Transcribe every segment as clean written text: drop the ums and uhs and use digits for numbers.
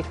1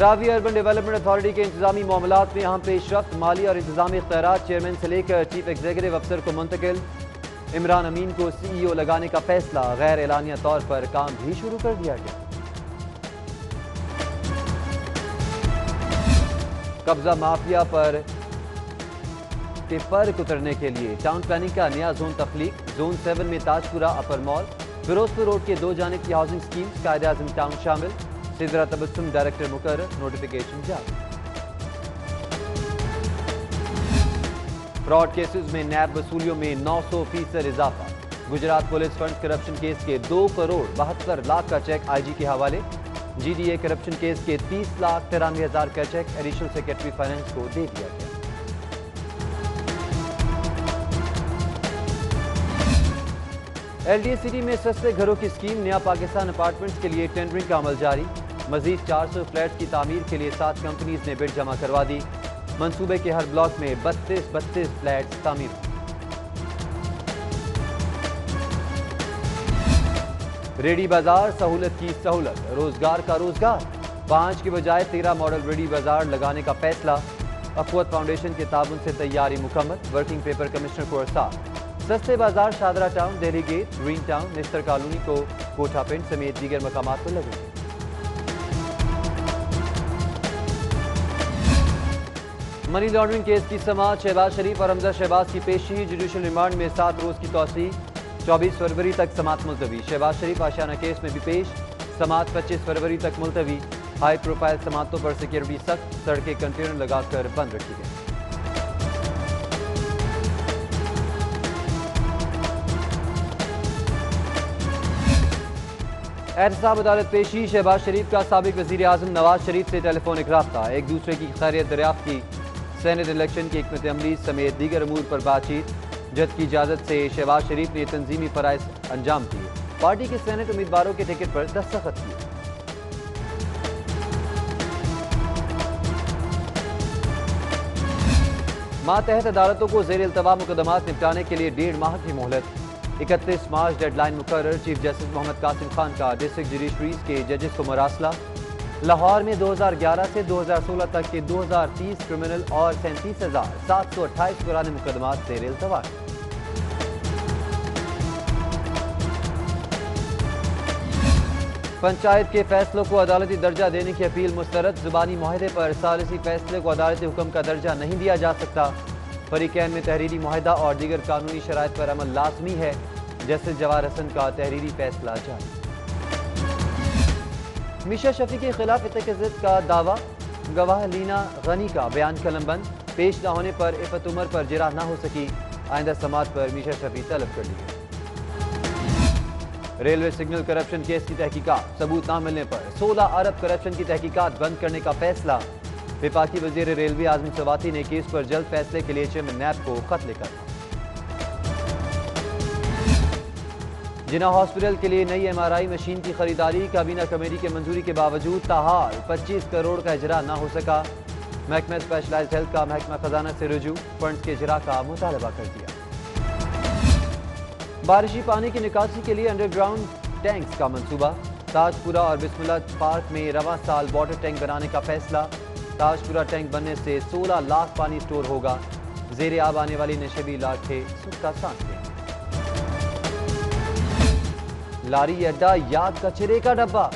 راوی urban development authority کے انتظامی معاملات میں اہم پیش رفت، مالی اور انتظامی اختیارات چیئرمین سے لے کر چیف ایگزیکٹو افسر کو منتقل، عمران امین کو سی ای او لگانے کا فیصلہ، غیر اعلانیہ طور پر کام بھی شروع کر دیا گیا۔ قبضہ مافیا پر فرق اترنے کے لیے ٹاؤن پلاننگ کا نیا زون تخلیق، زون 7 میں تاجپورہ اپر مال، فیروزپور روڈ کے 2 جانب کی housing schemes, Quaid Azam town شامل، سدرہ تبسم ڈائریکٹر مقرر، نوٹیفیکیشن جاری۔ فراڈ کیسز میں نیب وصولیوں میں 900% اضافہ، Gujarat police funds corruption case کے 2 کروڑ 72 لاکھ کا چیک آئی جی کے حوالے، GDA corruption case کے 30,93,000 کا چیک ایڈیشنل سیکرٹری فائنانس کو دے دیا گیا۔ ایل ڈی اے سٹی میں سستے گھروں کی اسکیم، نیا پاکستان اپارٹمنٹس کے لیے ٹینڈرنگ کا عمل جاری، مزید 400 فلیٹس کی تعمیر کے لیے 7 کمپنیز نے بڈ جمع کروا دی، منصوبے کے ہر بلاک میں 32 فلیٹس تعمیر ہوں۔ ریڈی بازار، سہولت کی سہولت، روزگار کا روزگار، 5 کی بجائے 13 ماڈل ریڈی بازار لگانے کا فیصلہ، اخوت فاؤنڈیشن کے تعاون سے تیاری مکمل، ورکنگ پیپر کمشنر کو ارسال، سستے بازار Shahdara town, Delhi gate, green town, Nishtar colony کو کوٹھا پنڈ سمیت دیگر مقامات پر لگیں گے۔ منی لانڈرنگ کیس کی سماعت، شہباز شریف اور حمزہ شہباز کی پیشی، جوڈیشل ریمانڈ میں 7 روز کی توسیع، 24 فروری تک سماعت ملتوی، شہباز شریف آشیانہ کیس میں بھی پیش، سماعت 25 فروری تک ملتوی، ہائی پروفائل سماعتوں پر سیکیورٹی سخت، سڑکیں کنٹینر لگا کر بند رکھی گئی۔ احتساب عدالت پیشی، شہباز شریف کا سابق وزیر اعظم نواز شریف سے ٹیلی فونک رابطہ، ایک دوسرے کی خیریت دریافت کی، سینٹ الیکشن کی حکمت عملی سمیت دیگر امور پر بات چیت، جج کی اجازت سے شہباز شریف نے تنظیمی فرائض انجام دیے، پارٹی کے سینٹ امیدواروں کے ٹکٹ پر دستخط کیے۔ ماتحت عدالتوں کو زیر التوا مقدمات نپٹانے کے لیے 1.5 ماہ کی مہلت، 31 مارچ ڈیڈ لائن مقرر، چیف جسٹس محمد قاسم خان کا ڈسٹرکٹ جوڈیشریز کے ججز کو مراسلہ، لاہور میں 2011 سے 2016 تک کے 2030 کرمنل اور 37,728 پرانے مقدمات زیر التوا۔ پنچایت کے فیصلوں کو عدالتی درجہ دینے کی اپیل مسترد، زبانی معاہدے پر ثالثی فیصلے کو عدالتی حکم کا درجہ نہیں دیا جا سکتا، فریقین میں تحریری معاہدہ اور دیگر قانونی شرائط پر عمل لازمی ہے، جسٹس جواہر حسن کا تحریری فیصلہ جاری۔ میشا شفیع کے خلاف اتخاذت کا دعویٰ، گواہ لینا غنی کا بیان قلم بند، پیش نہ ہونے پر عفت عمر پر جرح نہ ہو سکی، آئندہ سماعت پر میشا شفیع طلب کر لی گئی۔ ریلوے سگنل کرپشن کیس کی تحقیقات، ثبوت نہ ملنے پر 16 ارب کرپشن کی تحقیقات بند کرنے کا فیصلہ، وفاقی وزیر ریلوے اعظم سواتی نے کیس پر جلد فیصلے کے لیے چیئرمین نیب کو خط لکھا۔ جناح ہاسپٹل کے لیے نئی MRI مشین کی خریداری، کابینہ کمیٹی کے منظوری کے باوجود تاحال 25 کروڑ کا اجرا نہ ہو سکا، محکمہ اسپیشلائزڈ ہیلتھ کا محکمہ خزانہ سے رجوع، فنڈز کے اجرا کا مطالبہ کر دیا۔ بارشی پانی کی نکاسی کے لیے انڈر گراؤنڈ ٹینکس کا منصوبہ، تاجپورہ اور بسم اللہ پارک میں رواں سال واٹر ٹینک بنانے کا فیصلہ، تاجپورہ ٹینک بننے سے 16 لاکھ پانی سٹور ہوگا، زیر آب آنے والی نشیبی علاقے سکھ کا سانس لیں گے۔ لاری اڈا یا کچرے کا ڈبہ،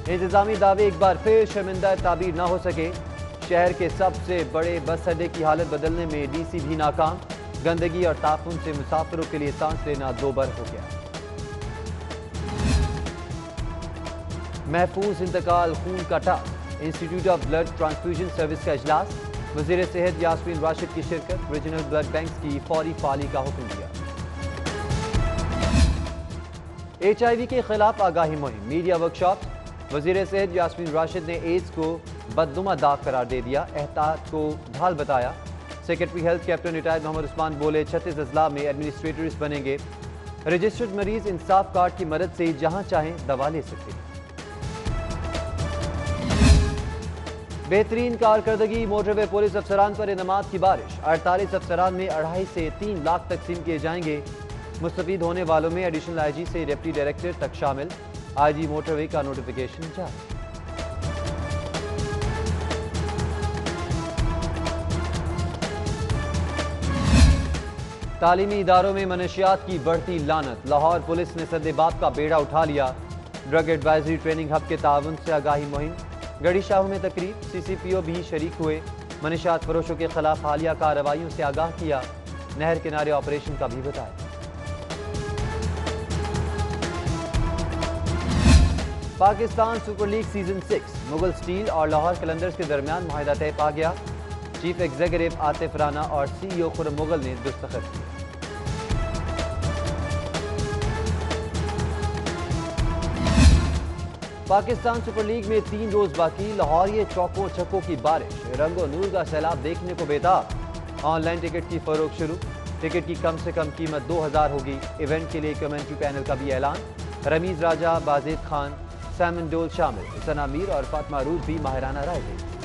انتظامی دعوے ایک بار پھر شرمندہ تعبیر نہ ہو سکے، شہر کے سب سے بڑے بس اڈے کی حالت بدلنے میں ڈی سی بھی ناکام، گندگی اور تعفن سے مسافروں کے لیے سانس لینا دوبر ہو گیا۔ محفوظ انتقال خون کا task, institute of blood transfusion service کا اجلاس، وزیر صحت یاسمین راشد کی شرکت، ریجنل بلڈ بینکس کی فوری فعالی کا حکم دیا۔ HIV کے خلاف آگاہی مہم، میڈیا ورکشاپ، وزیر صحت یاسمین راشد نے ایڈز کو بدنما داغ قرار دے دیا، احتیاط کو ڈھال بتایا، secretary health captain retired Muhammad Usman بولے 36 اضلاع میں ایڈمنسٹریٹرز بنیں گے، رجسٹرڈ مریض انصاف کارڈ کی مدد سے جہاں چاہیں دوا لے سکتے ہیں۔ بہترین کارکردگی، موٹر وے پولیس افسران پر انعامات کی بارش، 48 افسران میں 2.5 سے 3 لاکھ تقسیم کیے جائیں گے، مستفید ہونے والوں میں ایڈیشنل آئی جی سے ڈپٹی ڈائریکٹر تک شامل، آئی جی موٹر وے کا نوٹیفیکیشن جاری۔ تعلیمی اداروں میں منشیات کی بڑھتی لانت، لاہور پولیس نے سد باب کا بیڑا اٹھا لیا۔ ڈرگ ایڈوائزری ٹریننگ ہب کے تعاون سے آگاہی مہم، گڑھی شاہو میں تقریب، سی سی پی او بھی شریک ہوئے، منشیات فروشوں کے خلاف حالیہ کارروائیوں سے آگاہ کیا، نہر کنارے آپریشن کا بھی بتایا۔ Pakistan super league season 6 Mughal steel اور لاہور قلندرز کے درمیان معاہدہ طے پا گیا۔ چیف ایگزیکٹو عاطف رانا اور سی ای او خرم مغل نے دستخط کیے۔ پاکستان سپر لیگ میں 3 روز باقی، لاہوریے چوکوں چھکوں کی بارش، رنگ و نور کا سیلاب دیکھنے کو بیتاب۔ آن لائن ٹکٹ کی فروخت شروع، ٹکٹ کی کم سے کم قیمت 2000 ہوگی۔ ایونٹ کے لیے کمنٹری پینل کا بھی اعلان، رمیز راجہ، بازید خان، سیمن ڈول شامل، ثنا میر اور فاطمہ روز بھی ماہرانہ رائے دیں۔